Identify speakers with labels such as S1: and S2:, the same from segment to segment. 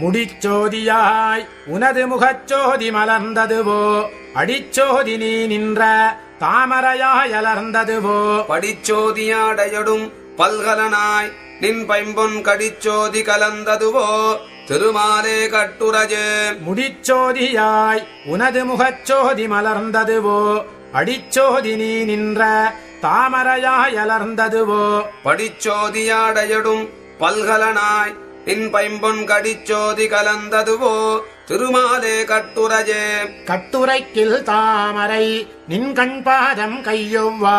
S1: முடிச்சோதியாய் உனது முகச்சோதி மலர்ந்ததுவோ அடிச்சோதி நீ நின்ற தாமரையாய் அலர்ந்ததுவோ
S2: படிச்சோதியாடையடும் பல்கலனாய் நின் பைம்பொன் கடிச்சோதி கலந்ததுவோ திருமாலே கட்டுரஜே
S1: முடிச்சோதியாய் உனது முகச்சோதி மலர்ந்ததுவோ அடிச்சோதி நீ நின்ற தாமரையாய் அலர்ந்ததுவோ
S2: படிச்சோதியாடையடும் பல்கலனாய் நின் பைம்பொன் கடிச்சோதி கலந்ததுவோ திருமாலே கட்டுரஜே
S1: கட்டுரைக்கில் தாமரை நின் கண்பாதம் கையொவ்வா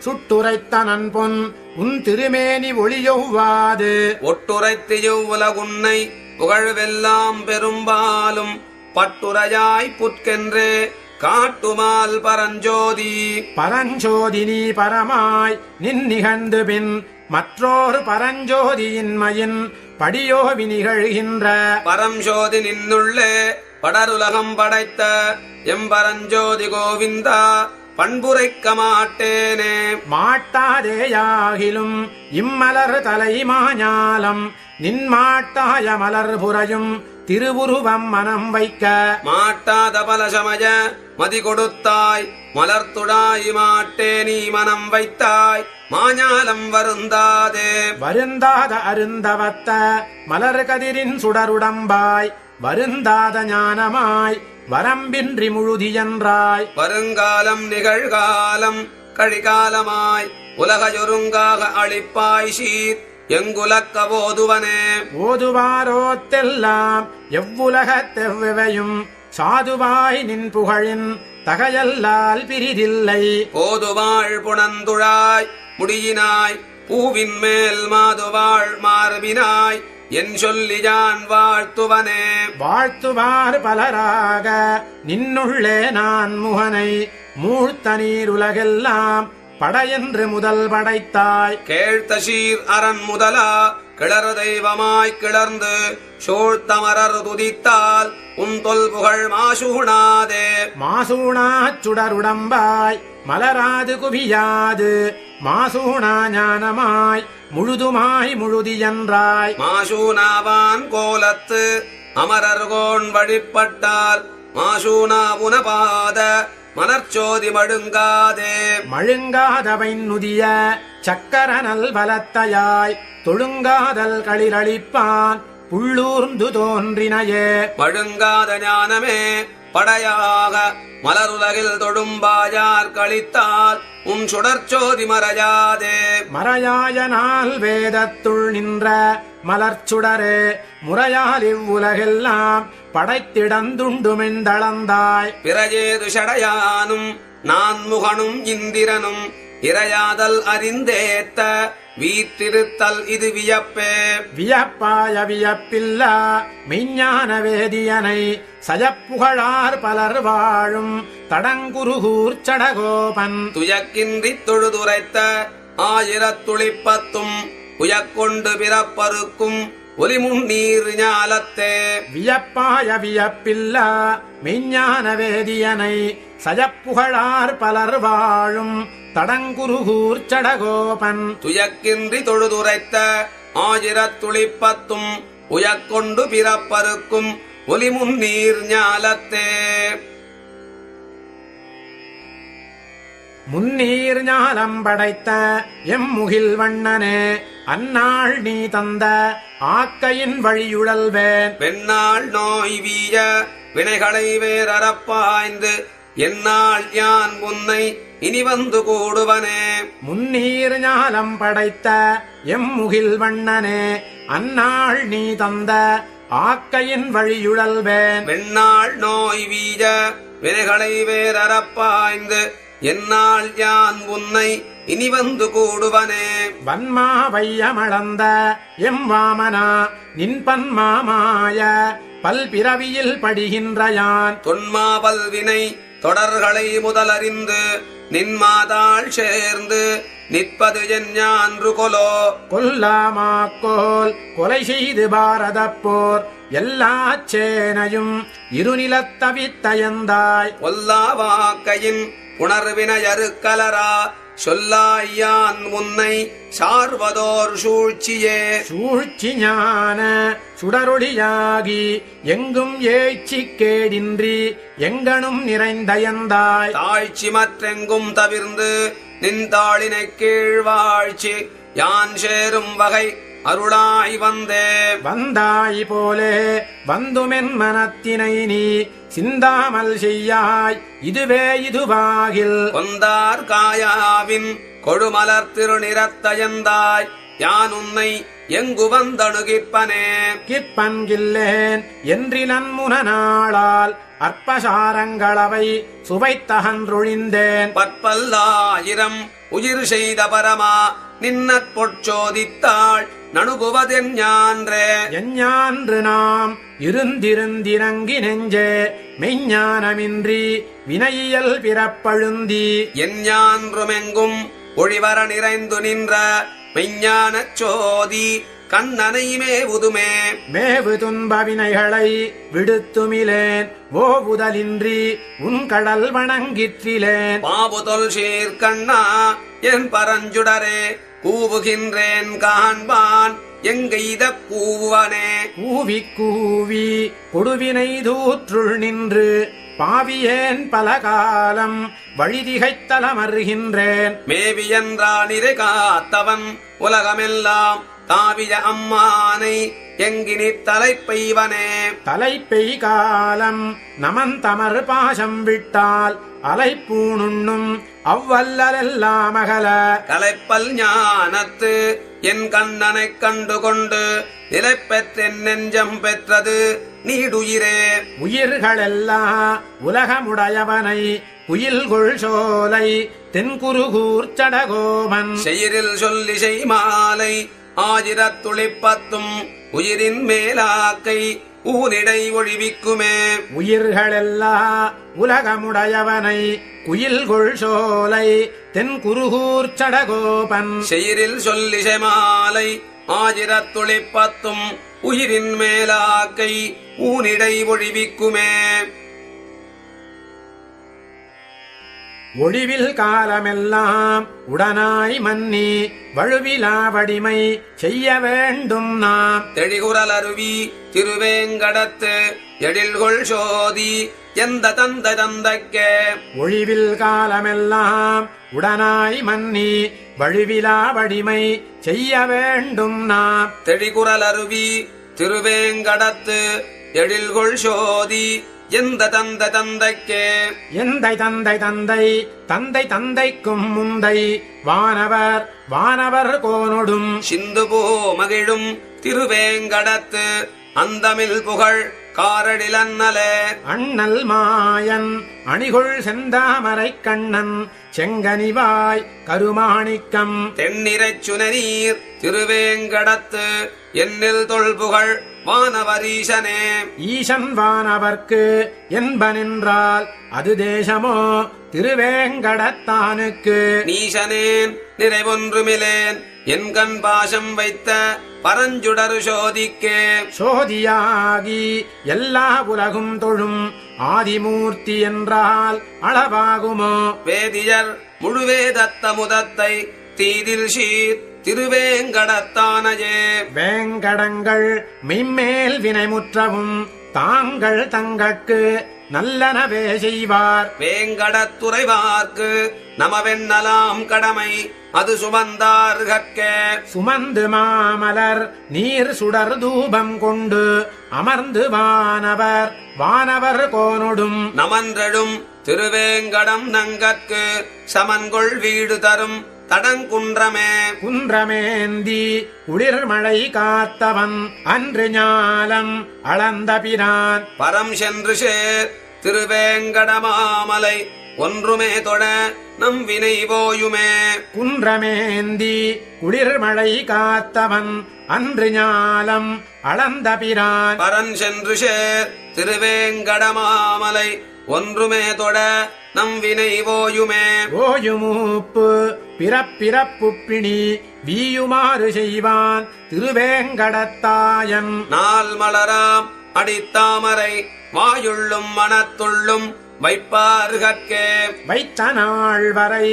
S1: சுட்டுரைத்தனன் பொன் உன் திருமேனி ஒளியொவ்வாது
S2: ஒட்டுரைத்தியு உலகுன்னை புகழ்வெல்லாம் பெரும்பாலும் பட்டுரையாய் புற்கென்றே காட்டுமால் பரஞ்சோதி
S1: பரஞ்சோதி நீ பரமாய் நின் நிகழ்ந்து பின் மற்றொரு பரஞ்சோதியின்மையின் படியோவி நிகழ்கின்ற
S2: பரஞ்சோதி நின்னுள்ளே படருலகம் படைத்த எம்பரஞ்சோதி கோவிந்தா பண்புரைக்க மாட்டேனே
S1: மாட்டாதேயாகிலும் இம்மலர் தலை மாஞாலம் நின் மாட்டாய மலர் புரையும் திருவுருவம் மனம் வைக்க
S2: மாட்டாத பலசமய மதி கொடுத்தாய் மலர்த்துடாய் மாட்டே நீ மனம் வைத்தாய் மாஞாலம் வருந்தாதே
S1: வருந்தாத அருந்தவத்த மலர் கதிரின் சுடருடம்பாய் வருந்தாத ஞானமாய் வரம்பின்றி முழுதியன்றாய்
S2: வருங்காலம் நிகழ்காலம் கழிகாலமாய் உலகையொருங்காக அளிப்பாய் சீர் எங்குலக்க ஓதுவனே
S1: ஓதுவாரோத்தெல்லாம் எவ்வுலகத்தெவ்வையும் சாதுவாய் நின் புகழின் தகையல்லால் பிரிதில்லை
S2: போதுவாள் புணந்துழாய் முடியினாய் பூவின் மேல் மாதுவாள் மார்பினாய் என் சொல்லியான் வாழ்த்துவனே
S1: வாழ்த்துவார் பலராக நின்னுள்ளே நான் முகனை மூழ்த்த நீர் உலகெல்லாம் படையென்று முதல் படைத்தாய்
S2: கேழ்த்த சீர் அரண் முதலா கிளறு தெய்வமாய் கிளர்ந்து சூழ்த்தமரர் துதித்தால் உன் தொல் புகழ் மாசூணாதே
S1: மாசூணாச் சுடருடம்பாய் மலராது குவியாது மாசூணா ஞானமாய் முழுதுமாய் முழுதியன்றாய்
S2: மாசூனாவான் கோலத்து அமரர்கோன் வழிபட்டால் மாசூனா உனபாத மலர்ச்சோதி மழுங்காதே
S1: மழுங்காதவைன் நுதிய சக்கரனல் பலத்தையாய் தொழுங்காதல் களிரளிப்பான் புள்ளூர்ந்து தோன்றினையே
S2: மழுங்காத ஞானமே படையாக மலருலகில் தொடும்பாயார் கழித்தால் உன் சுடர்ச்சோதி மறையாதே
S1: மறையாயனால் வேதத்துள் நின்ற மலர்ச்சுடரே முறையால் இவ்வுலகெல்லாம் படைத்திடந்துண்டுமெந்தளந்தாய்
S2: பிறையேது ஷடையானும் நான் முகனும் இந்திரனும் இறையாதல் அறிந்தேத்த வீற்றிருத்தல் இது வியப்பே
S1: வியப்பாய வியப்பில்லா மெய்ஞான வேதியனை சயப்புகழார் பலர் வாழும் தடங்குருகூர் சடகோபன்
S2: துயக்கின்றி தொழுதுரைத்த ஆயிரத்துளிப்பத்தும் உயக்கொண்டு பிறப்பருக்கும் ஒலிமுன்னீர் ஞாலத்தே
S1: வியப்பாய வியப்பில்லா மெய்ஞான வேதியனை சயப்புகழார் பலர் வாழும் தடங்குருகூர் சடகோபன்
S2: துயக்கின்றி தொழுதுரைத்த ஆயிரத்துளிப்பத்தும் உயக்கொண்டு பிறப்பருக்கும் ஒலிமுன்னீர் ஞாலத்தே
S1: முன்னீர் ஞாலம் படைத்த எம்முகில் வண்ணனே அந்நாள் நீ தந்த ஆக்கையின் வழியுழல்வேன்
S2: பெண்ணாள் நோய் வீய வினைகளை வேறறப்பாய்ந்து என்னால் யான் உன்னை இனி வந்து கூடுவனே
S1: முன்னீர் ஞாலம் படைத்த எம்முகில் வண்ணனே அந்நாள் நீ தந்த ஆக்கையின் வழியுழல்வேன்
S2: பெண்ணாள் நோய் வீய வினைகளை வேறறப்பாய்ந்து என்னால் யான் உன்னை இனி வந்து கூடுவனே
S1: வன்மா வையமளந்த எம் வாமனா நின் பன்மாமாய பல்பிறவியில் படுகின்ற யான்
S2: தொன்மா பல்வினை தொடர்களை முதலறிந்து நின்மாதாள் சேர்ந்து நிற்பது என் ஞான்று கொலோ
S1: கொல்லாமாக்கோல் கொலை செய்து பாரத போர் எல்லா சேனையும் இருநிலத்தவித்தயந்தாய்
S2: கொல்லாவாக்கையின் உணர்வினையறு கலரா சொல்லாயான் உன்னை சார்வதோர் சூழ்ச்சியே.
S1: சூழ்ச்சி ஞான சுடரொளியாகி எங்கும் ஏய்ச்சி கேடின்றி எங்கனும் நிறைந்தயந்தாய்.
S2: தாழ்ச்சி மற்றெங்கும் தவிர்ந்து நின்றாளினை கீழ்வாழ்ச்சி யான் சேரும் வகை அருளாய் வந்தே.
S1: வந்தாய் போலே வந்துமென் மனத்தினை நீ சிந்தாமல் செய்யாய் இதுவே இதுவாகில்.
S2: கொந்தார் காயாவின் கொடுமலர் திருநிறத்தயந்தாய் யான் உன்னை எங்கு வந்தணுகிற்பனே.
S1: கிற்பன்கில்லேன் என்றிலன் முனநாளால் அற்பசாரங்களவை சுவைத்தகன்றொழிந்தேன்.
S2: பற்பல்லாயிரம் உயிர் செய்த பரமா நின்னற் பொற்சோதித்தாள் நணுகுவதென் ஞான்றே.
S1: எஞ்ஞான்று நாம் இருந்திருந்திரங்கி நெஞ்சே மெய்ஞானமின்றி வினையியல் பிறப்பழுந்தி.
S2: என் ஞான்றுமெங்கும் ஒளிவர நிறைந்து நின்ற மெய்ஞானச் சோதி கண்ணனை மேவுதுமே.
S1: மேவு துன்ப வினைகளை விடுத்துமிலேன் ஓவுதலின்றி உன் கடல் வணங்கிற்றிலேன்.
S2: பாபுதொல் சீர்கண்ணா என் பரஞ்சுடரே கூவுகின்றேன் காண்பான் எங்கெய்த கூவனே.
S1: கூவி கூவி கொடுவினை தூற்றுள் நின்று பாவியேன் பல காலம் வழிதிகைத்தலமர்கின்றேன்.
S2: மேவியன்றானிரை காத்தவன் உலகமெல்லாம் தாவிய அம்மானை எங்கினி தலைப்பெய்வனே.
S1: தலைப்பெய் காலம் நமந்தமர் பாசம் விட்டால் அலைப்பூணுண்ணும் அவ்வல்லலெல்லாம் அகல.
S2: கலைப்பல் ஞானத்து என் கண்ணனைக் கண்டு கொண்டு நிலை பெற்றென் நெஞ்சம் பெற்றது நீடுயிரே.
S1: உயிர்களெல்லா உலகமுடையவனை குயில்கொள் சோலை தென்குருகூர் சடகோமன்.
S2: செயிரில் சொல்லிசை மாலை ஆயிரத்துளிப்பத்தும் உயிரின் மேலாக்கை ஊனிடை ஒழிவிக்குமே.
S1: உயிர்களெல்லா உலகமுடையவனை குயில்கொள் சோலை தென்குருகூர் சடகோபன்.
S2: செயிரில் சொல்லிசை மாலை ஆயிரத்துளிப்பத்தும் உயிரின் மேலாக்கை ஊனிடை ஒழிவிக்குமே.
S1: ஒழிவில் காலமெல்லாம் உடனாய் மன்னி வழுவிலா வடிமை செய்ய வேண்டும் நாம்.
S2: தெளிகுரல் அருவி திருவேங்கடத்து எழில்கொள் சோதி எந்த தந்த தந்தைக்கே.
S1: ஒழிவில் காலமெல்லாம் உடனாய் மன்னி வழுவிலா வடிமை செய்ய வேண்டும் நாம்.
S2: தெளிகுரல் அருவி திருவேங்கடத்து எழில்கொள் சோதி எந்த தந்த தந்தைக்கே.
S1: எந்தை தந்தை தந்தை தந்தை தந்தைக்கும் முந்தை வானவர் வானவர் கோனொடும்
S2: சிந்து போ மகிழும் திருவேங்கடத்து அந்தமில் புகழ் காரடில் அண்ணலே.
S1: அண்ணல் மாயன் அணிகொள் செந்தாமரை கண்ணன் செங்கனிவாய் கருமாணிக்கம்.
S2: தென்னிரைச் சுனநீர் திருவேங்கடத்து என்னில் தொல்புகழ் வானவரீசனே.
S1: ஈசன் வானவர்க்கு என்பனென்றால் அது தேசமோ திருவேங்கடத்தானுக்கு.
S2: நீசனேன் நிறைவொன்றுமிலேன் என் கண் பாசம் வைத்த பரஞ்சுடரு சோதிக்கே.
S1: சோதியாகி எல்லா உலகும் தொழும் ஆதிமூர்த்தி என்றால் அளவாகுமோ.
S2: வேதியர் முழுவேதத்த முதத்தை தீதில் சீர் திருவேங்கடத்தானையே.
S1: வேங்கடங்கள் மெய்மேல் வினைமுற்றவும் தாங்கள் தங்கட்கு நல்லனவே செய்வார்.
S2: வேங்கடத்துறைவார்க்கு நமவென்னலாம் கடமை அது சுமந்தார் கற்கே.
S1: சுமந்து மாமலர் நீர் சுடர் தூபம் கொண்டு அமர்ந்து வானவர் வானவர் கோனொடும்
S2: நமன்றெடும் திருவேங்கடம் நங்கற்கு சமன்கொள் வீடு தரும் தடங்குன்றமே.
S1: குன்றமேந்தி குளிர்மழை காத்தவன் அன்று ஞாலம் அளந்த பிரான்.
S2: பரம் சென்று சேர் திருவேங்கடமாமலை ஒன்றுமே தொட நம் வினை போயுமே.
S1: குன்றமேந்தி குளிர்மழை காத்தவன் அன்று ஞாலம் அளந்த பிரான்.
S2: பரன் சென்று சேர் திருவேங்கடமாமலை ஒன்றுமே தொட நம் வினை போயுமே.
S1: ஓயுமூப்பு பிறப்பிறப்பு பிணி வீயுமாறு செய்வான் திருவேங்கடத்தாயன்.
S2: நாள் மலராம் அடித்தாமரை வாயுள்ளும் மனத்துள்ளும் வைப்பார்கட்கே
S1: வைத்த நாள் வரை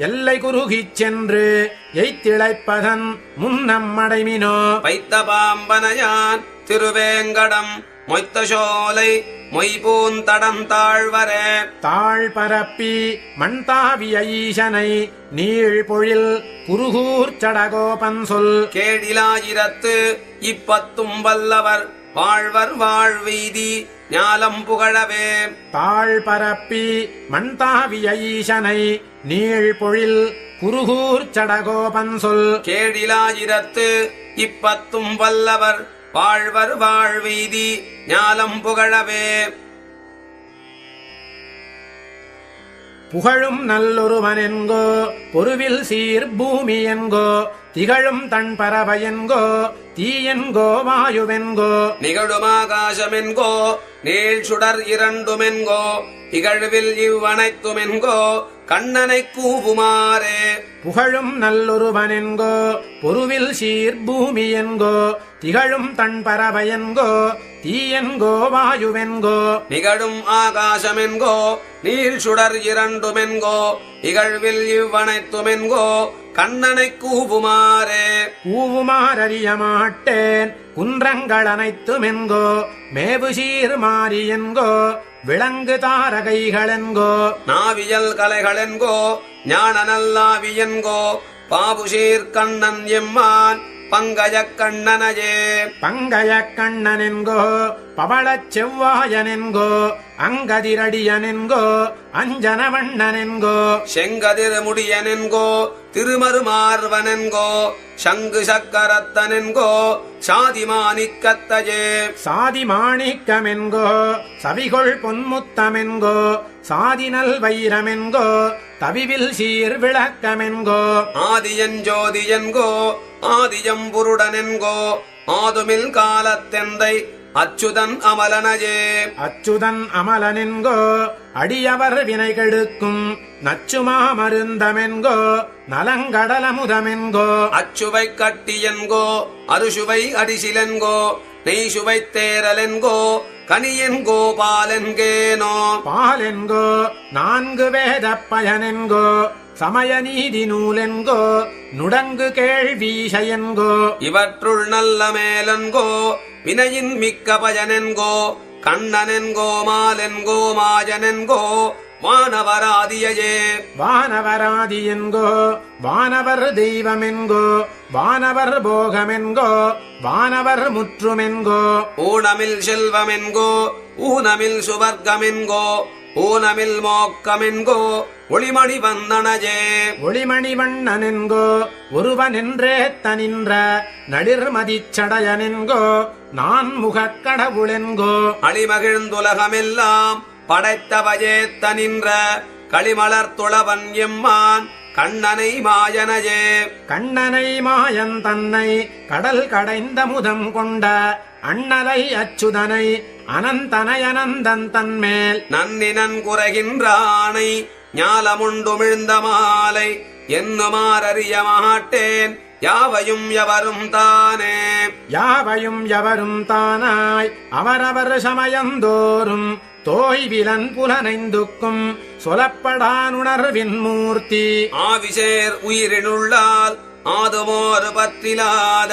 S1: எல்லை குறுகிச் சென்று எய்திளைப்பதன் முன்னம் அடைமினோ
S2: வைத்த பாம்பனையான் திருவேங்கடம் மொய்த்த சோலை மொய்பூந்தடம் தாழ்வர
S1: தாழ் பரப்பி மண்தாவிய ஈசனை நீள் பொழில் குருகூர் சடகோபன் சொல்
S2: கேடிலாயிரத்து இப்பத்தும் வல்லவர் வாழ்வர் வாழ்வெய்தி ஞாலம் புகழவே
S1: தாழ் பரப்பி மண்தாவிய ஈசனை நீள் பொழில் குருகூர் சடகோபன் சொல்
S2: கேடிலாயிரத்து இப்பத்தும் வல்லவர் வாழ்வர் வாழ்வெய்தி ஞாலம் புகழவே
S1: புகழும் நல்லொருவனென்கோ பொருவில் சீர் பூமி என்கோ திகழும் தன் பறவையென்கோ தீயென்கோ வாயுவென்கோ
S2: நிகழுமாகாசமென்கோ நீள் சுடர் இரண்டுமென்கோ இகழ்வில் இவ்வனைத்துமென்கோ கண்ணனை கூவுமாறே
S1: புகழும் நல்லொருவனென்கோ பொருவில் சீர் பூமி என்கோ திகழும் தன் பறவையென்கோ தீயென்கோ வாயுவென்கோ
S2: நிகழும் ஆகாசமென்கோ நீள் சுடர் இரண்டுமென்கோ இகழ்வில் இவ்வனைத்துமென்கோ கண்ணனை கூவுமாறே
S1: கூவுமாறறிய மாட்டேன் குன்றங்கள் அனைத்துமென்கோ மேவு சீர் மாறியென்கோ விளங்கு தாரகைகளென்கோ
S2: நாவியல் கலைகளென்கோ ஞான நல்லாவியென்கோ பாபுசீர் கண்ணன் எம்மான் பங்கஜ கண்ணனையே
S1: பங்கய கண்ணனென்கோ பவளச் செவ்வாயனென்கோ அங்கதிரடியனென்கோ அஞ்சனவண்ணனென்கோ
S2: செங்கதிர் முடியனென்கோ திருமருமார்வனென்கோ சங்கு சக்கரத்தனென்கோ சாதிமாணிக்கத்தையே
S1: சாதி மாணிக்கமென்கோ சவிகொள் பொன்முத்தமென்கோ சாதினல் வைரமென்கோ தவிவில் சீர் விளக்கமென்கோ
S2: ஆதியஞ்சோதியன்கோ ஆதியம்புருடனென்கோ ஆதுமில் காலத்தெந்தை அச்சுதன் அமலனையே
S1: அச்சுதன் அமலனென்கோ அடியவர் வினை கெடுக்கும் நச்சுமா மருந்தமென்கோ நலங்கடலமுதமென்கோ
S2: அச்சுவை கட்டியென்கோ அருசுவை அடிசிலென்கோ நெய்சுவை தேரலென்கோ கனியென்கோ பாலென்கேனோ
S1: பாலென்கோ நான்கு வேதப் பயனென்கோ சமய நீதி நூலென்கோ நுடங்கு கேள்வீசையென்கோ
S2: இவற்றுள் நல்ல மேலென்கோ வினையின் மிக்க பயனென்கோ கண்ணனென்கோ மாலென்கோ மாயனென்கோ வானவராதியே
S1: வானவராதியென்கோ வானவர் தெய்வமென்கோ வானவர் போகமென்கோ வானவர் முற்றுமென்கோ
S2: ஊனமில் செல்வமென்கோ ஊனமில் சுவர்க்கமென்கோ ஊனமில் மோக்கமென்கோ ஒளிமணி வந்தனையே
S1: ஒளிமணி வண்ணனென்கோ ஒருவனென்றே தனின்ற நளிர்மதிச் சடையனென்கோ நான் முகக் கடவுளென்கோ
S2: அழிமகிழ்ந்துலகமெல்லாம் படைத்தவையே தனின்ற களிமலர் துளவன் எம்மான் கண்ணனை மாயனையே
S1: கண்ணனை மாயன் தன்னை கடல் கடைந்த முதம் கொண்ட அண்ணலை அச்சுதனை அனந்தனை அனந்தன் தன்மேல்
S2: நன்னினன் குறைகின்றானை ஞாலமுண்டுமிழ்ந்த மாலை என்னுமாறறிய மாட்டேன் யாவையும் எவரும் தானே
S1: யாவையும் எவரும் தானாய் அவரவர் சமயந்தோறும் தோய்விலன் புலனைந்துக்கும் சொலப்படானுணர்வின் மூர்த்தி
S2: ஆவிசேர் உயிரினுள்ளால் ஆதுமோறு பற்றிலாத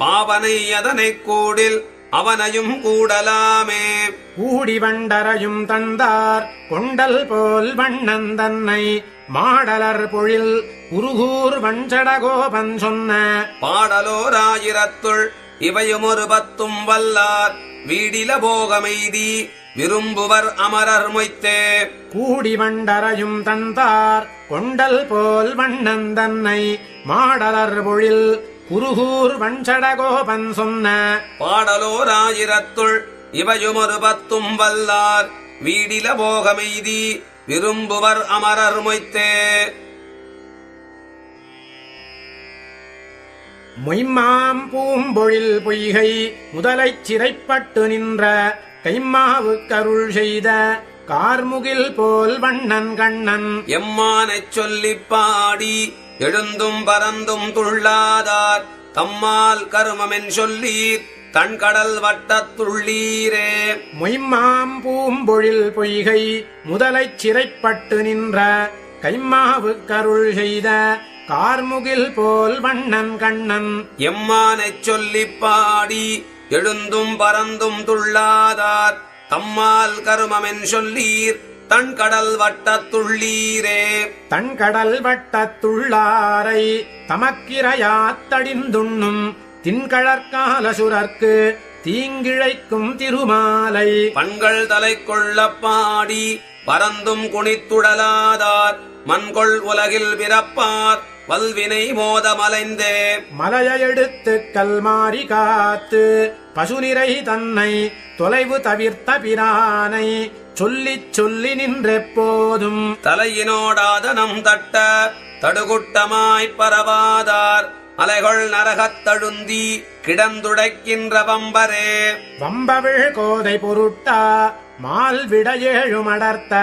S2: பாவனை அதனை கூடில் அவனையும் கூடலாமே
S1: கூடி வண்டரையும் தந்தார் கொண்டல் போல் வண்ணன் தன்னை மாடலர் பொழில் குருகூர் வஞ்சடகோபன் சொன்ன
S2: பாடலோராயிரத்துள் இவையும் ஒரு பத்தும் வல்லார் வீடில போகமெய்தி விரும்புவர் அமரர் மொய்த்தே
S1: கூடி வண்டரையும் தந்தார் கொண்டல் போல் வண்ணன் தன்னை மாடலர் பொழில் குருகூர் வஞ்சடகோபன் சொன்ன
S2: பாடலோராயிரத்துள் இவையும் ஒரு பத்தும் வல்லார் வீடில போகமெய்தி விரும்புவர் அமரர் மொய்த்தே
S1: மொய்மாம் பூம்பொழில் பொய்கை முதலைச் சிறைப்பட்டு நின்ற கைம்மாவு கருள் செய்த கார்முகில் போல் வண்ணன் கண்ணன்
S2: எம்மானைச் சொல்லிப் பாடி எழுந்தும் பறந்தும் துள்ளாதார் தம்மால் கருமமென் சொல்லீர் தன்கடல் வட்டத்துள்ளீரே.
S1: மொய்மாம் பூம்பொழில் பொய்கை முதலைச் சிறைப்பட்டு நின்ற கைம்மாவு கருள் செய்த கார்முகில் போல் வண்ணன் கண்ணன்
S2: எம்மானைச் சொல்லிப் பாடி எழுந்தும் பறந்தும் துள்ளாதார் தம்மால் கருமமென் சொல்லீர் தன்கடல் வட்டத்துள்ளீரே.
S1: தன்கடல் வட்டத்துள்ளாரை தமக்கிரையாத்தடிந்துண்ணும் தின்கழற்காலசுரர்க்கு தீங்கிழைக்கும் திருமாலை
S2: பண்கள் தலை கொள்ளப் பாடி பறந்தும் குனித்துடலாதார் மண்கொள் உலகில் பிறப்பார் வல்வினை மோதமலைந்தே.
S1: மலையை எடுத்து கல்மாரி காத்து பசுநிறை தன்னை தொலைவு தவிர்த்த பிரானை சொல்லிச் சொல்லி நின்றெப்போதும்
S2: தலையினோடாதனம் தட்ட தடுகுட்டமாய்ப் பரவாதார் அலைகள் நரகத் தழுந்தி கிடந்துடைக்கின்ற வம்பரே.
S1: வம்பவிழ் கோதை பொருட்டா மால்விட ஏழுமடர்த்த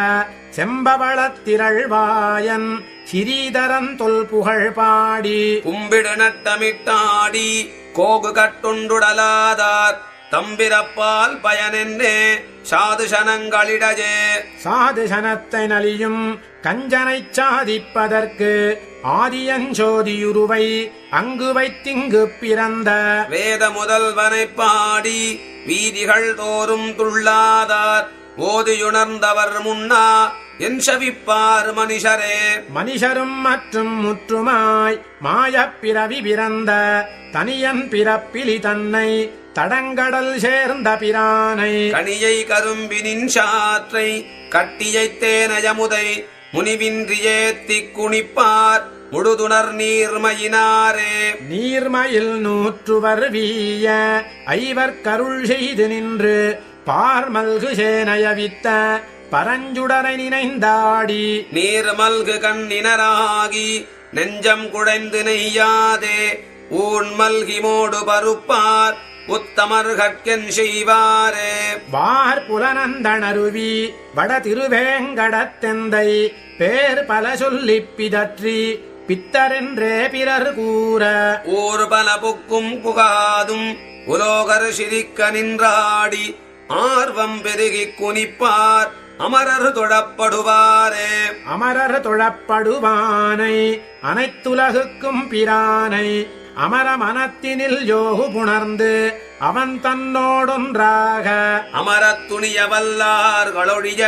S1: செம்பவளத்திரள்வாயன் சிறீதரன் தொல் புகழ் பாடி
S2: கும்பிடு நட்டமிட்டாடி கோகு கட்டுண்டுடலாதார் தம்பிரப்பால் பயனென்னே சாதுசனங்களிடையே.
S1: சாதுசனத்தை நலியும் கஞ்சனைச் சாதிப்பதற்கு ஆதியஞ்சோதியுருவை அங்கு வைத்திங்கு பிறந்த
S2: வேத முதல்வனைப் பாடி வீதிகள் தோறும் துள்ளாதார் ஓதியுணர்ந்தவர் முன்னா என் செவிப்பார் மனுஷரே.
S1: மனுஷரும் மற்றும் முற்றுமாய் மாயப் பிறவி பிறந்த தனியன் பிறப்பிலி தன்னை தடங்கடல் சேர்ந்த பிரானை
S2: கனியை கரும்பினின் சாற்றை கட்டியைத் தேனயமுதை முனிவின்றியேத்திக் குனிப்பார் முழுதுணர் நீர்மையினாரே.
S1: நீர்மயில் நூற்றுவர் வீய ஐவர் கருள் செய்து நின்று பார்மல்கு சேனையவித்த பரஞ்சுடரை நினைந்தாடி
S2: நீர்மல்கு கண்ணினராகி நெஞ்சம் குடைந்து நெய்யாதே ஊன்மல்கி மோடு பருப்பார் உத்தமர்கட்கென் செய்வாரே.
S1: வார் புலனந்தனருவி வட திருவேங்கடத்தெந்தை பேர் பல சொல்லிப் பிதற்றி பித்தரென்றே பிறர் கூற
S2: ஊர் பல புக்கும் புகாதும் உலோகர் சிரிக்க நின்றாடி ஆர்வம் பெருகிக் குனிப்பார் அமரர் தொழப்படுவாரே.
S1: அமரர் தொழப்படுவானை அனைத்துலகுக்கும் பிரானை அமர மனத்தினில் யோகு புணர்ந்து அவன் தன்னோடொன்றாக
S2: அமரத் துணிய வல்லார்களொழிய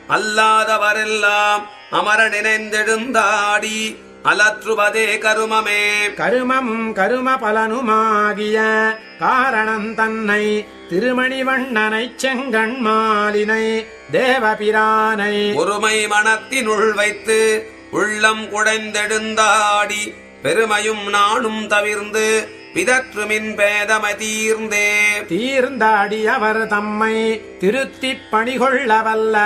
S2: அல்லாதவரெல்லாம் அமர நினைந்தெழுந்தாடி அலற்றுவதே கருமமே.
S1: கருமம் கரும பலனுமாகிய காரணம் தன்னை திருமணிவண்ணனைச் செங்கண்மாலினை தேவபிரானை
S2: ஒருமை மனத்தினுள் வைத்து உள்ளம் குடைந்தெழுந்தாடி பெருமையும் நானும் தவிர்ந்து பிதற்றுமின் பேதமை தீர்ந்தே.
S1: தீர்ந்தாடி அவர் தம்மை திருத்திப் பணிகொள்ள வல்ல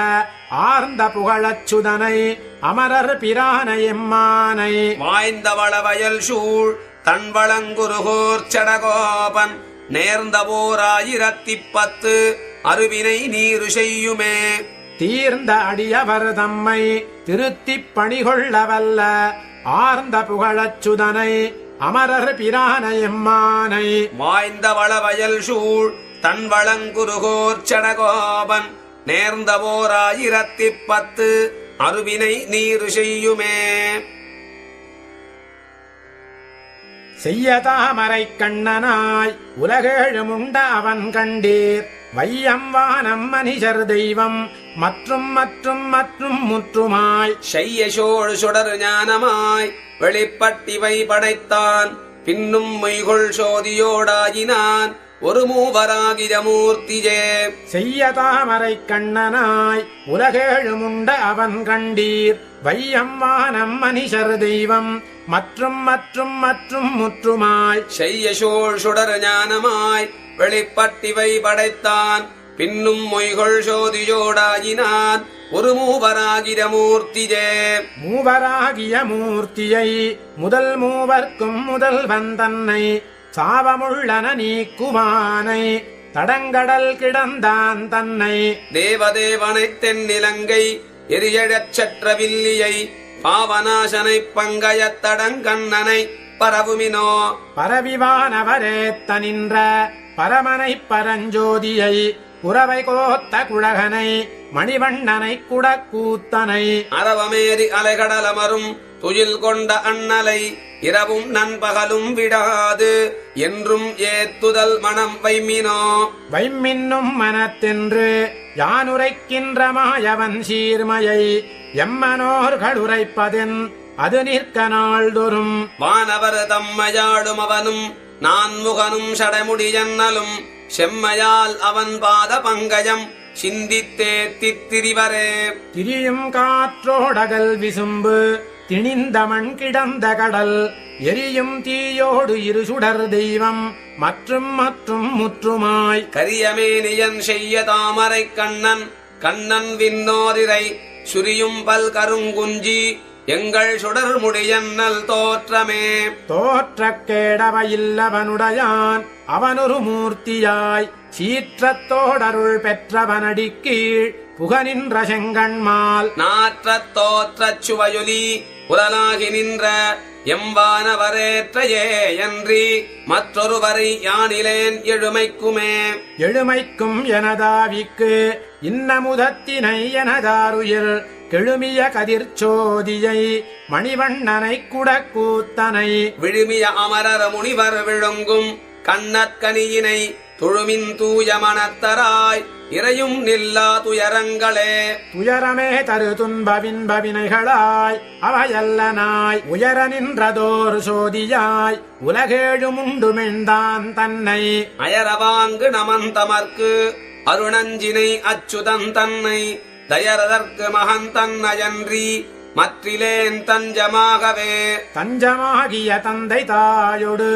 S1: ஆர்ந்த புகழச்சுதனை அமரர் பிரானை எம்மானை
S2: வாய்ந்த வளவயல் சூழ் தன் வளங்குருகோர் சடகோபன் நேர்ந்த போர் 1010 அருவினை நீரு செய்யுமே.
S1: தீர்ந்த அடியவர் தம்மை திருத்திப் பணிகொள்ள வல்ல ஆர்ந்த புகழச்சுதனை அமரர் பிரானை எம்மானை
S2: வாய்ந்த வளவயல் சூழ் தன் வளங்குருகோர் சடகோபன் நேர்ந்த போர் 1010 அருவினை நீரு செய்யுமே.
S1: செய்ய தாமரை கண்ணனாய் உலகேழுமுண்ட அவன் கண்டீர் வையம் வானம் மனிஷர் தெய்வம் மற்றும் மற்றும் மற்றும் முற்றுமாய்
S2: செய்ய சோழ் சுடர் ஞானமாய் வெளிப்பட்டிவை படைத்தான் பின்னும் மெய்கொள் சோதியோடாயினான் ஒரு மூவராகிய மூர்த்தியே.
S1: செய்ய தாமரை கண்ணனாய் உலகேழுமுண்ட அவன் கண்டீர் வையம் வானம் மனிஷர் தெய்வம் மற்றும் மற்றும் மற்றும் முற்றுமாய்
S2: செய்ய சோழ் சுடர் ஞானமாய் வெளிப்பட்டிவை படைத்தான் பின்னும் மொய்கொள் சோதியோடாயினான் ஒரு மூவராகிய மூர்த்தியே.
S1: மூவராகிய மூர்த்தியை முதல் மூவர்க்கும் முதல்வன் தன்னை சாவமுள்ளன நீக்குவானை தடங்கடல் கிடந்தான் தன்னை
S2: தேவதேவனைத் தென்னிலங்கை எரியழச் சற்ற வில்லியை பாவநாசனைப் பங்கயத் தடங்கண்ணனை பரவுமினோ
S1: பரவிவானவரேத்த நின்ற பரமனைப் பரஞ்சோதியை குரவை கோத்த குழகனை மணிவண்ணனை குடக்கூத்தனை
S2: அரவமேறி அலைகடலமரும் துயில் கொண்ட அண்ணலை இரவும் நண்பகலும் விடாது என்றும் ஏத்துதல் மனம் வைமினோ
S1: வைம்மின்னும் மனத்தென்று யானுரைக்கின்ற மாயவன் சீர்மையை எம்மனோர்களுரைப்பதென் அது நிற்க நாள்தொறும்
S2: வானவர் தம்மையாடும் அவனும் நான்முகனும் சடமுடியன்னலும் செம்மையால் அவன் பாத பங்கஜம் சிந்தித்தே தித்திரிவரே
S1: திரியும் காற்றோடகல் விசும்பு திணிந்தமண் கிடந்த கடல் எரியும் தீயோடு இருசுடர் தெய்வம் மற்றும் மற்றும் முற்றுமாய்
S2: கரியமேனியன் செய்ய தாமரை கண்ணன் கண்ணன் விண்ணோரிரை சுரியும் பல் கருங்குஞ்சி எங்கள் சுடர் முடியன்னல் தோற்றமே
S1: தோற்றக் கேடவையில்லவனுடையான் அவனொரு மூர்த்தியாய் சீற்றத்தோடருள் பெற்றவனடிக்கீழ் புகனின்ற செங்கண்மால்
S2: நாற்றத் தோற்றச் சுவையொலி புலனாகி நின்ற எம்பானவரேற்றையே அன்றி மற்றொருவரை யானிலேன் எழுமைக்குமே
S1: எழுமைக்கும் எனதாவிக்கு இன்னமுதத்தினை எனதாருயிர் கெழுமிய கதிர்ச்சோதியை மணிவண்ணனை குடக்கூத்தனை
S2: விழுமிய அமரர முனிவர் விழுங்கும் கண்ணற்கனியினை துழுமின் தூய மனத்தராய் இறையும் நில்லா துயரங்களே
S1: துயரமே தரு துன்பவின்பவினைகளாய் அவையல்லனாய் உயர நின்றதோர் சோதியாய் உலகேழுமுண்டுமென்தான் தன்னை
S2: அயரவாங்கு நமந்தமர்க்கு அருணஞ்சினை அச்சுதன் தன்னை தயரதற்கு மகன் தன்னையன்றி மற்றிலேன் தஞ்சமாகவே
S1: தஞ்சமாகிய தந்தை தாயொடு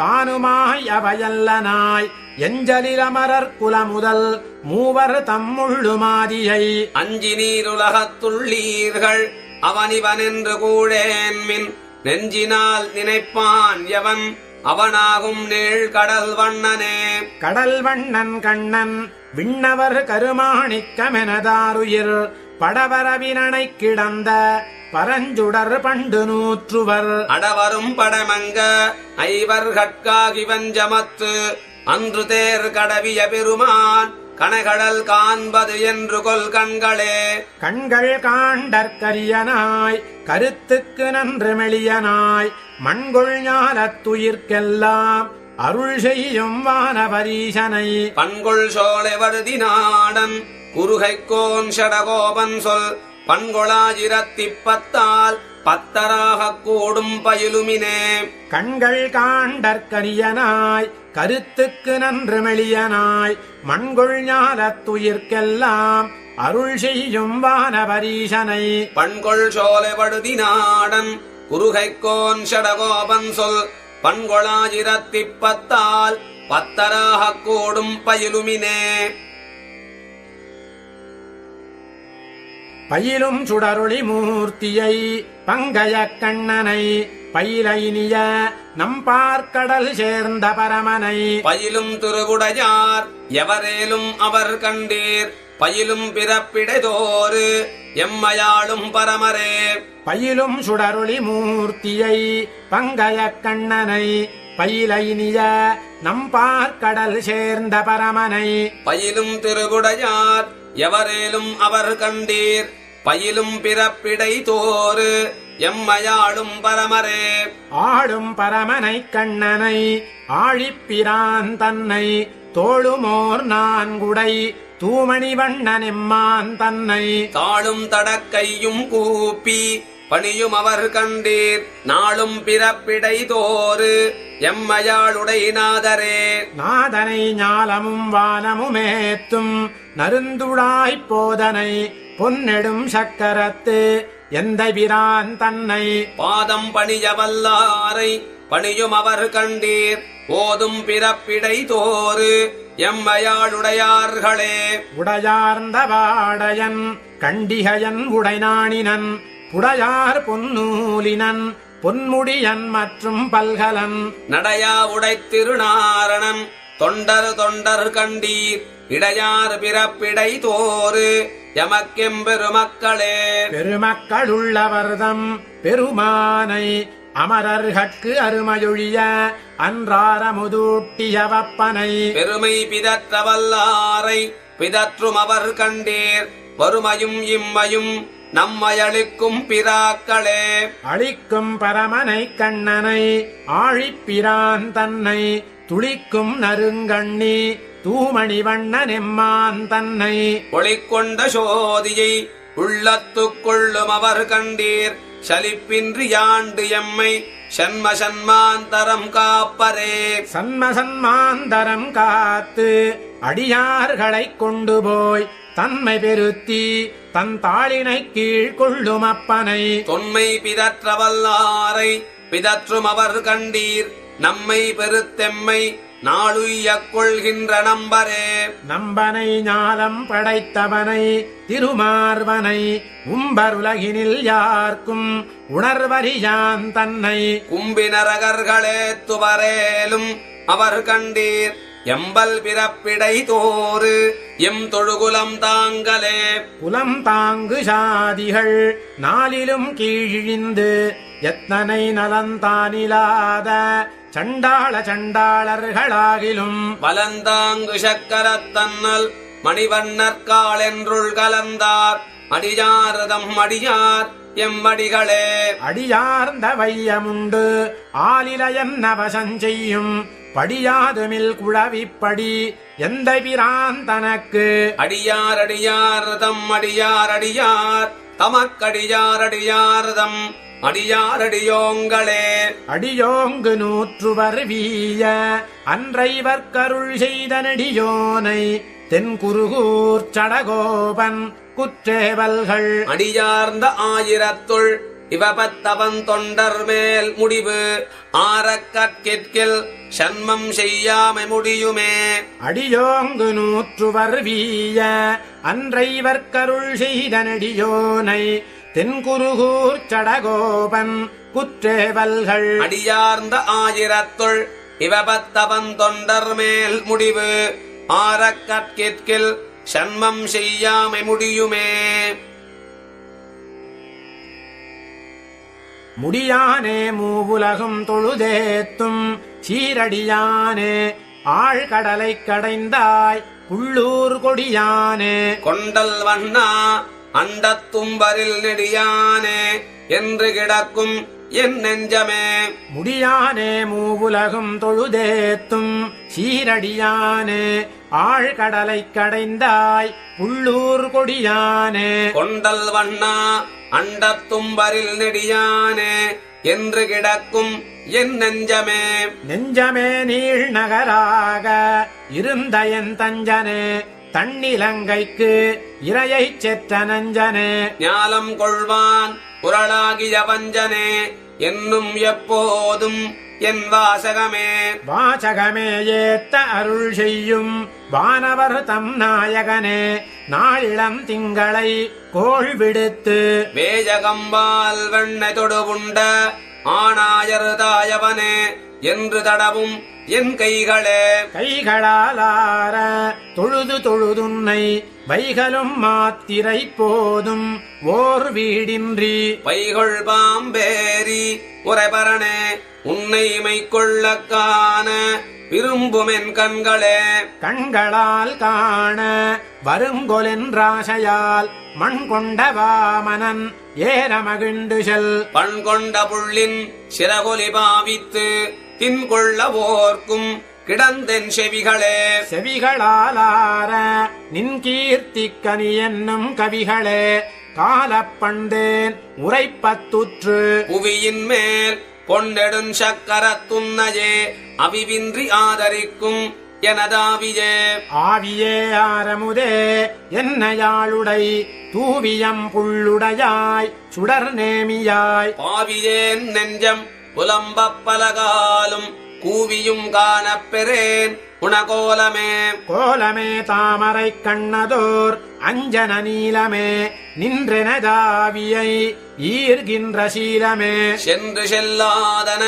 S1: தானுமாய் அவையல்லனாய் எஞ்சலிலமரர் குலமுதல் மூவர் தம்முள்ளுமாதியை
S2: அஞ்சி நீருலகத்துள்ளீர்கள் அவனிவனென்று கூழேன்மின் நெஞ்சினால் நினைப்பான் எவன் அவனாகும் நீள் கடல் வண்ணனே
S1: கடல் வண்ணன் கண்ணன் விண்ணவர் கருமாணிக்கமெனதாருயிர் படவரவினை கிடந்த பரஞ்சுடர் பண்டு நூற்றுவர்
S2: அடவரும் படமங்க ஐவர் கட்காகி வஞ்சமத்து அன்று தேர் கடவிய பெருமான் கனகடல் காண்பது என்று கொல் கண்களே
S1: கண்கள் காண்டற்கரியனாய் கருத்துக்கு நன்று மெளியனாய் மண்கொள் ஞாலத்துயிர்க்கெல்லாம் அருள் செய்யும் வானவரீசனை
S2: பண்கொள் சோலை வருதி நாடன் குருகைக்கோன் ஷடகோபன் சொல் பண்கொளாயிரத்திப்பத்தால் பத்தராகக் கூடும் பயிலுமினே
S1: கண்கள் காண்டற்கரியனாய் கருத்துக்கு நன்று மெளியனாய் மண்கொள் ஞாலத்துயிர்க்கெல்லாம் அருள் செய்யும் வானவரீசனை
S2: பண்கொள் சோலை வடுதி நாடன் குருகைக்கோன் ஷடகோபன் சொல் பண்கொளாயிரத்திப்பத்தால் பத்தராகக் கூடும் பயிலுமினே
S1: பயிலும் சுடரொளி மூர்த்தியை பங்கய கண்ணனை பயிலைனிய நம்பார்க்கடல் சேர்ந்த பரமனை
S2: பயிலும் திருவுடையார் எவரேலும் அவர் கண்டீர் பயிலும் பிறப்பிடைதோறு எம்மையாளும் பரமரே
S1: பயிலும் சுடரொளி மூர்த்தியை பங்கய கண்ணனை பயிலைனிய நம்பார்க்கடல் சேர்ந்த பரமனை
S2: பயிலும் திருவுடையார் எவரேலும் அவர் கண்டீர் பயிலும் பிறப்பிடை தோறு எம்மையாளும் பரமரே
S1: ஆளும் பரமனை கண்ணனை ஆழிப்பிரான் தன்னை தோளுமோர் நான்குடை தூமணி வண்ணனெம்மான் தன்னை
S2: தாளும் தடக்கையும் கூப்பி பணியும் அவர் கண்டீர் நாளும் பிறப்பிடை தோறு எம்மையாளுடை நாதரே
S1: நாதனை ஞாலமும் வானமுமேத்தும் நருந்துழாய்ப் போதனை பொன்னெடும் சக்கரத்து எந்த பிரான் தன்னை
S2: பாதம் பணிய வல்லாரை பணியும் அவர் கண்டீர் ஓதும் பிறப்பிடை தோறு எம்மையாளுடையார்களே
S1: உடையார்ந்த வாடையன் கண்டிகையன் உடைநாணினன் புடையார் பொன்னூலினன் பொன்முடியன் மற்றும் பல்கலன்
S2: நடையா உடைத்திருநாரணன் தொண்டர் கண்டீர் இடையார் பிறப்பிடை தோறு எமக்கெம்பெருமக்களே
S1: பெருமக்களுள்ளவர்தம் பெருமானை அமரர்கட்கு அருமையொழிய அன்றாரமுதூட்டிய வப்பனை
S2: பெருமை பிதற்ற வல்லாரை பிதற்றும் அவர் கண்டீர் வறுமையும் இம்மையும் நம்மயளிக்கும் பிராக்களே
S1: அளிக்கும் பரமனை கண்ணனை ஆழிப்பிரான் தன்னை துளிக்கும் நறுங்கண்ணி தூமணி வண்ணன் எம்மான் தன்னை
S2: ஒளிக்கொண்ட சோதியை உள்ளத்துக் கொள்ளும் அவர் கண்டீர் சலிப்பின்றி யாண்டு எம்மை சன்ம சன்மாந்தரம் காப்பரே
S1: சன்மாந்தரம் காத்து அடியார்களைக் கொண்டு போய் தன்மை பெருத்தி தன் தாளினை கீழ் கொள்ளும் அப்பனை
S2: தொன்மை பிதற்ற வல்லாரை பிதற்றும் அவர் கண்டீர் நம்மை பெருத்தெம்மை நாளுய்யக் கொள்கின்ற நம்பரே
S1: நம்பனை ஞாலம் படைத்தவனை திருமார்வனை உம்பருலகினில் யார்க்கும் உணர்வறியான் தன்னை
S2: கும்பினரகர்களே துவரேலும் அவர் கண்டீர் எம்பல் பிறப்பிடை தோறு எம் தொழுகுலம் தாங்களே
S1: குலம் தாங்கு சாதிகள் நாளிலும் கீழிழிந்து எத்தனை நலந்தானிலாத சண்டாளர்களாகிலும்
S2: வலந்தாங்கு சக்கரத்தன்னல் மணிவண்ணற்கால் என்றுள் கலந்தார் அடியாரதம் அடியார் எம்மடிகளே
S1: அடியார்ந்த வையமுண்டு ஆலிலையன் நவசஞ்செய்யும் படியாதுமில் குழவிப்படி எந்த பிரான் தனக்கு
S2: அடியார் அடியார் தம் அடியார் அடியார் தமக்கடியார் அடியார் தம் அடியார் அடியோங்களே
S1: அடியோங்கு நூற்றுவர் வீய அன்றைவர் கருள் செய்த நெடியோனை தென்குருகூர் சடகோபன் குற்றேவல்கள்
S2: அடியார்ந்த ஆயிரத்துள் இவபத்தவன் தொண்டர் மேல் முடிவு ஆரக்கற்கில் சன்மம் செய்யாமை முடியுமே
S1: அடியோங்கு நூற்றுவர் வீய அன்றைவர் கருள் செய்த நெடியோனை தென்குருகூர் சடகோபன் குற்றேவல்கள்
S2: அடியார்ந்த ஆயிரத்துள் இவபத்தவன் தொண்டர் மேல் முடிவு ஆரக்கற்கில் சன்மம் செய்யாமை முடியுமே
S1: முடியானே மூவுலகும் தொழுதேத்தும் சீரடியானே ஆழ்கடலை கடைந்தாய் உள்ளூர் கொடியானே
S2: கொண்டல் வண்ணா அண்டத்தும்பரில் நெடியானே என்று கிடக்கும் என் நெஞ்சமே
S1: முடியானே மூவுலகும் தொழுதேத்தும் சீரடியானே ஆழ்கடலை கடைந்தாய் உள்ளூர் கொடியானே
S2: கொண்டல் வண்ணா அண்டத்தும்பரில் நெடியானே என்று கிடக்கும் என் நெஞ்சமே
S1: நெஞ்சமே நீள் நகராக இருந்த என் தஞ்சனே தன்னிலங்கைக்கு இரையைச் செற்ற நஞ்சனே
S2: ஞாலம் கொள்வான் குரலாகிய வஞ்சனே என்னும் எப்போதும் என் வாசகமே
S1: வாசகமே ஏத்த அருள் செய்யும் வானவர் தம் நாயகனே நாளிளம் திங்களை கோள் விடுத்து
S2: வேஜகம்பால் வெண்ணை தொடுவுண்ட ஆனாயருதாயவனே என்று தடவும் என் கைகளே
S1: கைகளாலார தொழுது தொழுதுன்னை வைகளும் மாத்திரை போதும் ஓர் வீடின்றி
S2: பைகொள் பாம்பேரி உரைபரணே உன்னை மைக்கொள்ள காண விரும்புமென் கண்களே
S1: கண்களால் காண வருங்கொலென்றாசையால் மண் கொண்ட வாமனன் ஏற மகிழ்ந்து செல்
S2: பண் கொண்ட புள்ளின் சிறகொலி பாவித்து தின்கொள்ள ஓர்க்கும் கிடந்தென் செவிகளே
S1: செவிகளாலார நின் கீர்த்திக்கனி என்னும் கவிகளே காலப்பண்டேன் உரைப்பத்துற்று
S2: புவியின் மேல் பொன்னெடுஞ் சக்கரத்துன்னையே அவிவின்றி ஆதரிக்கும் எனதாவியே
S1: ஆவியே ஆரமுதே என்னையாளுடை தூவியம் புள்ளுடையாய் சுடர் நேமியாய்
S2: பாவியேன் நெஞ்சம் புலம்பப் பலகாலும் கூவியும் காணப்பெறேன் குணகோலமே
S1: கோலமே தாமரை கண்ணதோர் அஞ்சன நீலமே நின்றெனதாவியை ஈர்கின்ற சீலமே
S2: சென்று செல்லாதன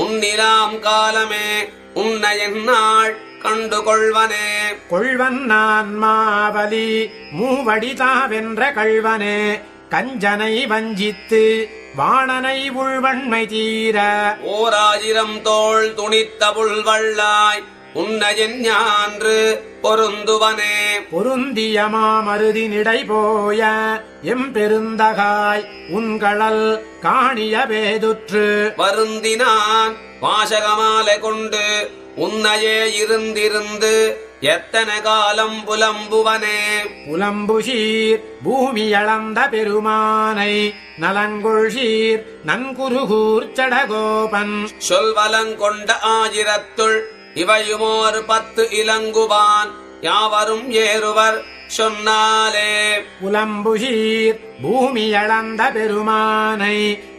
S2: உன்னிலாம் காலமே உன்னை என்னாள் கண்டு கொள்வனே
S1: கொள்வன் நான் மாவலி மூவடி தாவென்ற கள்வனே கஞ்சனை வஞ்சித்து வாணனை உள்வன்மை தீர
S2: 1000 தோள் துணித்த புல்வள்ளாய் உன்னையன் ஞான்று பொருந்துவனே.
S1: பொருந்திய மாமருதி நிடை போய எம்பெருந்தகாய் உன்களல் காணிய வேதுற்று
S2: வருந்தினான் வாசகமாலை கொண்டு உன்னையே இருந்திருந்து எத்தனை காலம் புலம்புவனே.
S1: புலம்புஷீர் பூமி அளந்த பெருமானை நலங்கொள்ஷீர் நன்குருகூர் சடகோபன்
S2: சொல்வலங்கொண்ட 1000 இவையுமோர் 10 இலங்குவான் யாவரும் ஏறுவர் சொன்னாலே.
S1: புலம்புஷீர் பூமி அளந்த பெருமானை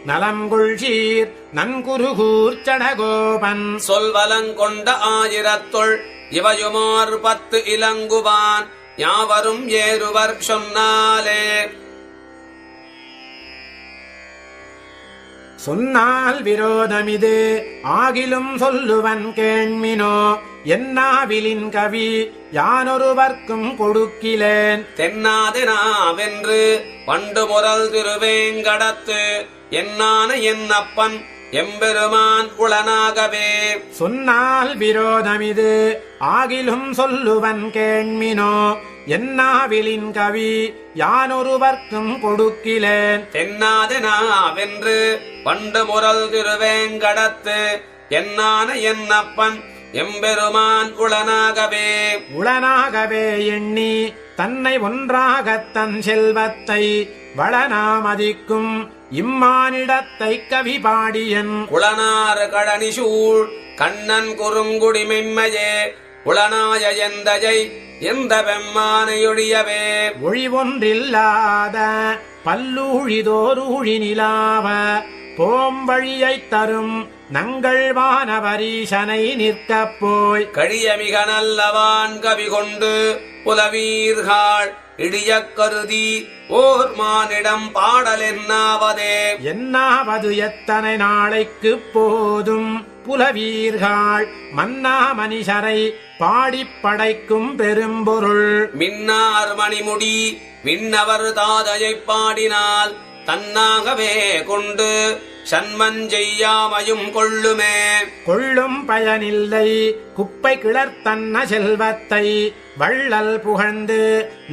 S1: நலங்கொள்ஷீர் நன்குருகூர் சடகோபன்
S2: சொல்வலங்கொண்ட 1000 இவையுமோர் 10 இலங்குவான் யாவரும் ஏறுவர் சொன்னாலே.
S1: சொன்னால் விரோதமிது ஆகிலும் சொல்லுவன் கேண்மினோ என்னாவிலின் கவி யானொருவர்க்கும் கொடுக்கிலேன்.
S2: தென்னாதெனாவென்று பண்டு முரல் திருவேங்கடத்து என்னான என் அப்பன் எம்பெருமான் உளனாகவே.
S1: சொன்னால் விரோதமிது ஆகிலும் சொல்லுவன் கேண்மினோ என்னாவிலின் கவி யானொருவர்க்கும் கொடுக்கிலேன்.
S2: தென்னாதெனாவென்று பண்டு முரல் திருவேங்கடத்து என்னான என் அப்பன் எம்பெருமான் உளனாகவே.
S1: உளனாகவே எண்ணி தன்னை ஒன்றாகத் தன் செல்வத்தை வளனாமதிக்கும் இம்மானிடத்தை கவி பாடியன்
S2: உளனார் கடனிசூழ் கண்ணன் குறுங்குடி மெம்மையே உளனாய எந்தஜை எந்த பெம்மானையொழியவே.
S1: ஒழிவொன்றில்லாத பல்லூழிதோரூழி நிலாவ போம்பழியைத் தரும் நங்கள் வானவரீசனை நிற்கப் போய்
S2: கழிய மிக நல்லவான் கவி கொண்டு புலவீர்கள் இடியக் கருதி ஓர் மானிடம் பாடல் என்னாவதே.
S1: என்னாவது எத்தனை நாளைக்குப் போதும் புலவீர்கள் மன்னா மனிஷரை பாடிப் படைக்கும் பெரும்பொருள்.
S2: மின்னார் மணிமுடி விண்ணவர் தாதையைப் பாடினால் தன்னாகவே கொண்டு சன்மஞ்செய்யாமையும் கொள்ளுமே.
S1: கொள்ளும் பயனில்லை குப்பை கிளர்த்தன்ன செல்வத்தை வள்ளல் புகழ்ந்து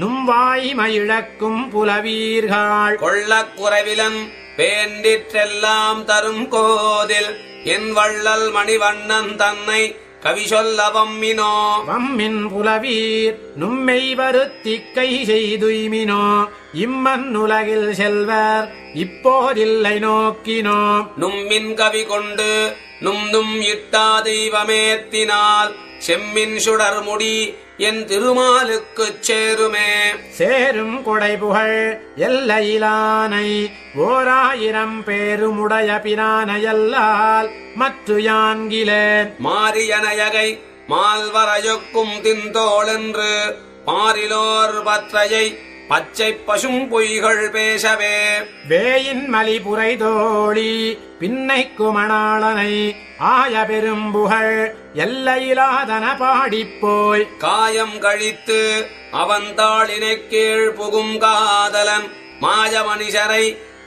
S1: நும்வாய்மயிழக்கும் புலவீர்கள்.
S2: கொள்ளக் குறைவிலன் வேண்டிற்றெல்லாம் தரும் கோதில் என் வள்ளல் மணிவண்ணன் தன்னை கவி சொல்ல வம்மினோ.
S1: வம்மின் புலவீர் நும்மை வருத்திக் கை செய்துய்மினோ இம்மன்னுலகில் செல்வர் இப்போதில்லை நோக்கினோ.
S2: நும்மின் கவி கொண்டு நும் இட்டா தெய்வமேத்தினால் செம்மின் சுடர் முடி என் திருமாலுக்குச் சேருமே.
S1: சேரும் கொடை புகழ் எல்லையிலானை 1000 பேருமுடைய பிரானையல்லால் மற்று யான்கிலேன்.
S2: மாரியனையகை மால்வரையொக்கும் தின்தோளென்று பாரிலோர் பற்றையை பச்சை பசும் பொய்கள் பேசவே.
S1: வேயின் மலிபுரை தோழி பின்னை குமணாளனை ஆய பெரும்புகழ் எல்லையிலாதன பாடிப்போய்
S2: காயம் கழித்து அவன் தாளினைக் கீழ் புகும் காதலன் மாய மனிஷரை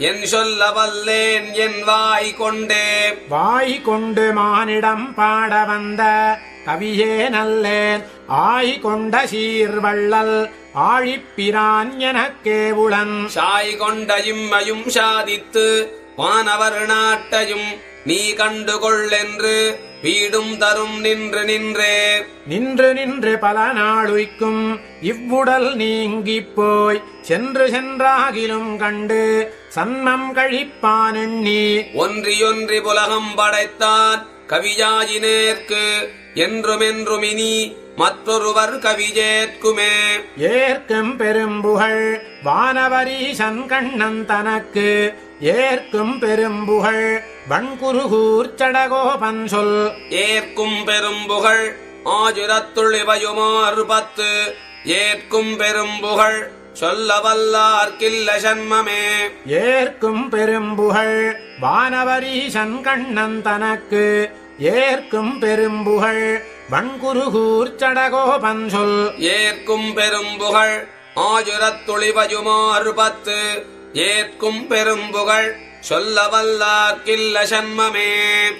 S2: என் சொல்ல வல்லேன் என் வாய் கொண்டே.
S1: வாய் கொண்டு மானிடம் பாட வந்த கவியே நல்லேன் ஆய் கொண்ட சீர்வள்ளல் ஆழிப்பிரான் எனக்கே உளன்.
S2: சாய் கொண்ட இம்மையும் சாதித்து வானவர் நாட்டையும் நீ கண்டுகொள்ளென்று வீடும் தரும் நின்று நின்றே.
S1: நின்று நின்று பல நாளுய்க்கும் இவ்வுடல் நீங்கிப் போய் சென்று சென்றாகிலும் கண்டு சன்மம் கழிப்பான் எண்ணி.
S2: ஒன்றியொன்றி புலகம் படைத்தான் கவியாயினேற்கு என்றுமென்றுமினி மற்றொருவர் கவியேற்குமே.
S1: ஏற்கும் பெரும்புகழ் வானவரீசன் கண்ணன் தனக்கு ஏற்கும் பெரும்புகழ் வன்குருகூர் சடகோபன் சொல்.
S2: ஏற்கும் பெரும்புகழ் 1000 இவையுமார் 10 ஏற்கும் பெரும்புகழ் சொல்ல வல்லார்க்கில்ல சன்மமே.
S1: ஏற்கும் பெரும்புகழ் வானவரீசன் கண்ணன் தனக்கு ஏற்கும் பெரும்புகழ் வன்குருகூர் சடகோபன் சொல்.
S2: ஏற்கும் பெரும்புகழ் 1000 இவையுமார் 10 ஏற்கும் பெரும்புகழ் சொல்ல வல்லார்க்கில்ல சன்மமே.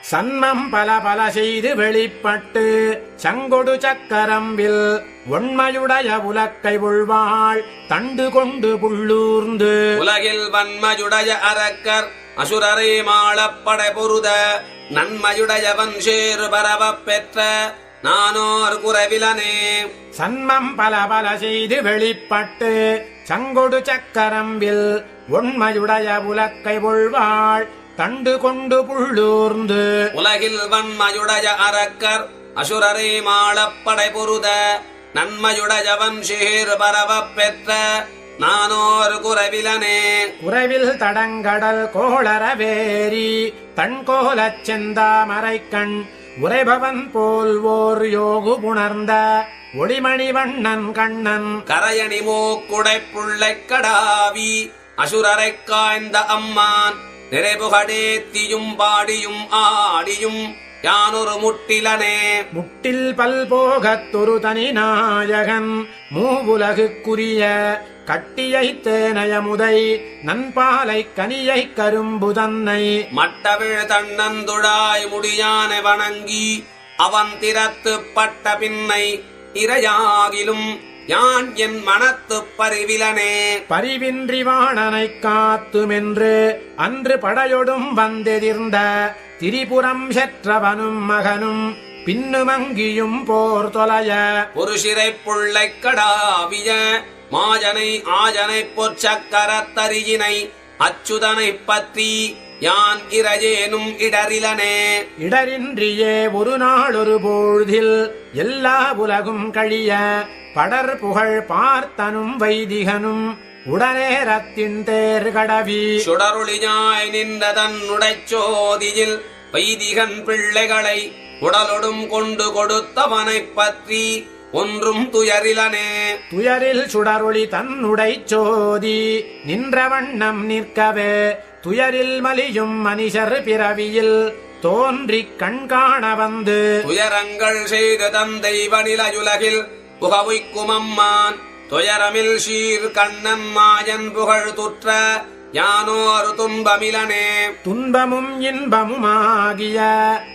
S1: சன்மம் பல பல செய்து வெளிப்பட்டு சங்கொடு சக்கரம்பில் ஒண்மையுடைய உலக்கை உள்வாள் தண்டு கொண்டு புள்ளூர்ந்து
S2: உலகில் வன்மையுடைய அரக்கர் அசுரரை மாளப்படை பொருத நன்மையுடையவன் சேறு பரவப் பெற்ற நானோர் குறைவிலனே.
S1: சன்மம் பல பல செய்து வெளிப்பட்டு சங்கொடு சக்கரம்பில் ஒண்மையுடைய உலக்கை உள்வாள் தண்டு கொண்டு புள்ளூர்ந்து
S2: உலகில் வன்மையுடைய அரக்கர் அசுரரை மாளப்படை பொருத நன்மையுடையவன் சேர் பரவப் பெற்ற நானோர் குறைவிலனே.
S1: குறைவில் தடங்கடல் கோளரவேரி தன்கோலச் செந்தாமரைக்கண் உரைபவன் போல்வோர் யோகு புணர்ந்த ஒளிமணிவண்ணன் கண்ணன்
S2: கரையணி மூக்குடை புள்ளைக் கடாவி அசுரரைக் காய்ந்த அம்மான் நிறைபுகடேத்தியும் பாடியும் ஆடியும் யானொரு முட்டிலனே.
S1: முட்டில் பல்போகத்தொரு தனி நாயகன் மூவுலகுக்குரிய கட்டியை தேனயமுதை நன்பாலை கனியை கரும்பு தன்னை
S2: மட்டவிழ் தன்னந்துழாய் முடியானை வணங்கி அவன் திறத்துப் பட்ட பின்னை இரையாகிலும் யான் என் மனத்துப் பரிவிலனே.
S1: பரிவின்றி வாணனைக் காத்துமென்று அன்று படையொடும் வந்தெதிர்ந்த திரிபுரம் செற்றவனும் மகனும் பின்னுமங்கியும் போர் தொலைய
S2: ஒரு சிறைப் புள்ளைக் கடாவிய மாஜனை ஆஜனை பொற்சக்கரத்தரியினை அச்சுதனைப் பற்றி யான் இரையேனும் இடரிலனே.
S1: இடரின்றியே ஒரு நாள் ஒரு பொழுதில் எல்லா உலகும் கழிய படர் புகழ் பார்த்தனும் வைதிகனும் உடனே ரத்தின் தேர் கடவி
S2: சுடருளிஞாய் நின்ற தன்னுடைச் சோதியில் வைதிகன் பிள்ளைகளை உடலொடும் கொண்டு கொடுத்தவனைப் பற்றி ஒன்றும் துயரிலனே.
S1: துயரில் சுடரொளி தன்னுடைச் சோதி நின்ற வண்ணம் நிற்கவே துயரில் மலியும் மனிதர் பிறவியில் தோன்றிக் கண்காண வந்து
S2: துயரங்கள் செய்த தந்தை வனிலையுலகில் புகவுய்க்குமம்மான் துயரமில் சீர் கண்ணன் மாயன் புகழ் துற்ற யானோர் துன்பமிலனே.
S1: துன்பமும் இன்பமுமாகிய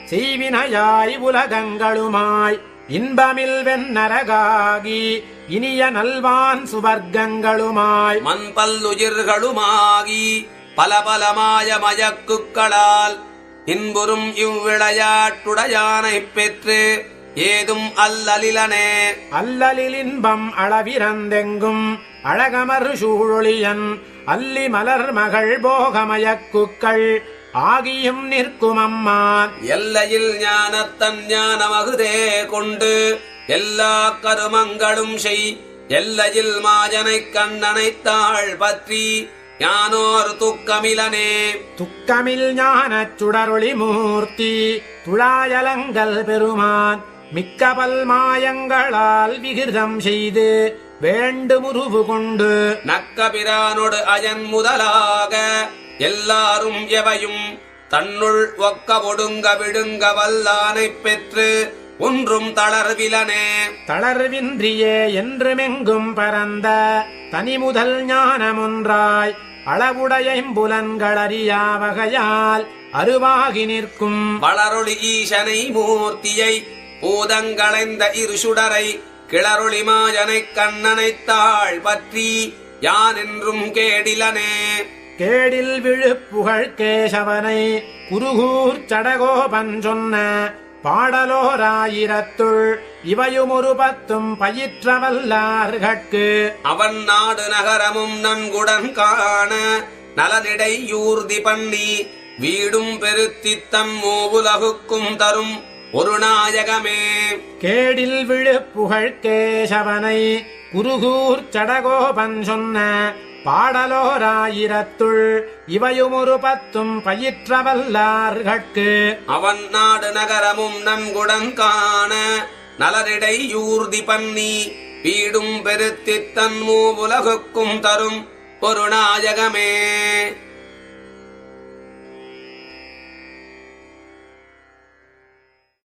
S1: செய்வினையாய் உலகங்களுமாய் இன்பமில் வெண்ணரகாகி இனிய நல்வான் சுவர்க்கங்களுமாய்
S2: மண்பல்லுயிர்களுமாகி பல பலமாய மயக்குக்களால் இன்புறும் இவ்விளையாட்டுடையானைப் பெற்று ஏதும் அல்லலிலனே.
S1: அல்லலில் இன்பம் அளவிறந்தெங்கும் அழகமர் சூழொளியன் அல்லி மலர் மகள் போகமயக்குக்கள் ஆகியும் நிற்கும் அம்மான்
S2: எல்லையில் ஞானத்தன் ஞானமகுதே கொண்டு எல்லா கருமங்களும் செய் எல்லையில் மாஜனைக் கண்ணனைத்தாள் பற்றி யானோர் துக்கமிலனே.
S1: துக்கமில் ஞானச் சுடரொளி மூர்த்தி துழாயலங்கள் பெருமான் மிக்க பல்மாயங்களால் விகிருதம் செய்து வேண்டுமுருவு கொண்டு
S2: நக்கபிரானொடு அயன் முதலாக எல்லாரும் எவையும் தன்னுள் ஒக்க ஒடுங்க விடுங்க வல்லானைப் பெற்று ஒன்றும் தளர்விலனே.
S1: தளர்வின்றியே என்றுமெங்கும் பரந்த தனி முதல் ஞானமொன்றாய் அளவுடையம்புலன்களறியா வகையால் அருவாகி நிற்கும்
S2: வளரொளி ஈசனை மூர்த்தியை பூதங்களைந்த இரு சுடரை கிளரொளி மாயனைக் கண்ணனைத்தாள் பற்றி யான் என்றும் கேடிலனே.
S1: கேடில் விழுப்புகழ் கேசவனை குருகூர் சடகோபன் சொன்ன பாடலோராயிரத்துள் இவையுமொரு பத்தும் பயிற்றவல்லார்கட்கு
S2: அவன் நாடு நகரமும் நன்குடன் காண நலனிடை யூர்தி பண்ணி வீடும் பெருத்தித் தன் மூவுலகுக்கும் தரும் ஒரு நாயகமே.
S1: கேடில் விழுப்புகழ் கேசவனை குருகூர் சடகோபன் சொன்ன பாடலோராயிரத்துள் இவையுமொரு பத்தும் பயிற்றவல்லார்கட்கு
S2: அவன் நாடு நகரமும் நன்குடன் காண நலனிடை யூர்தி பண்ணி வீடும் பெருத்தித் தன் மூவுலகுக்கும் தரும் ஒரு நாயகமே.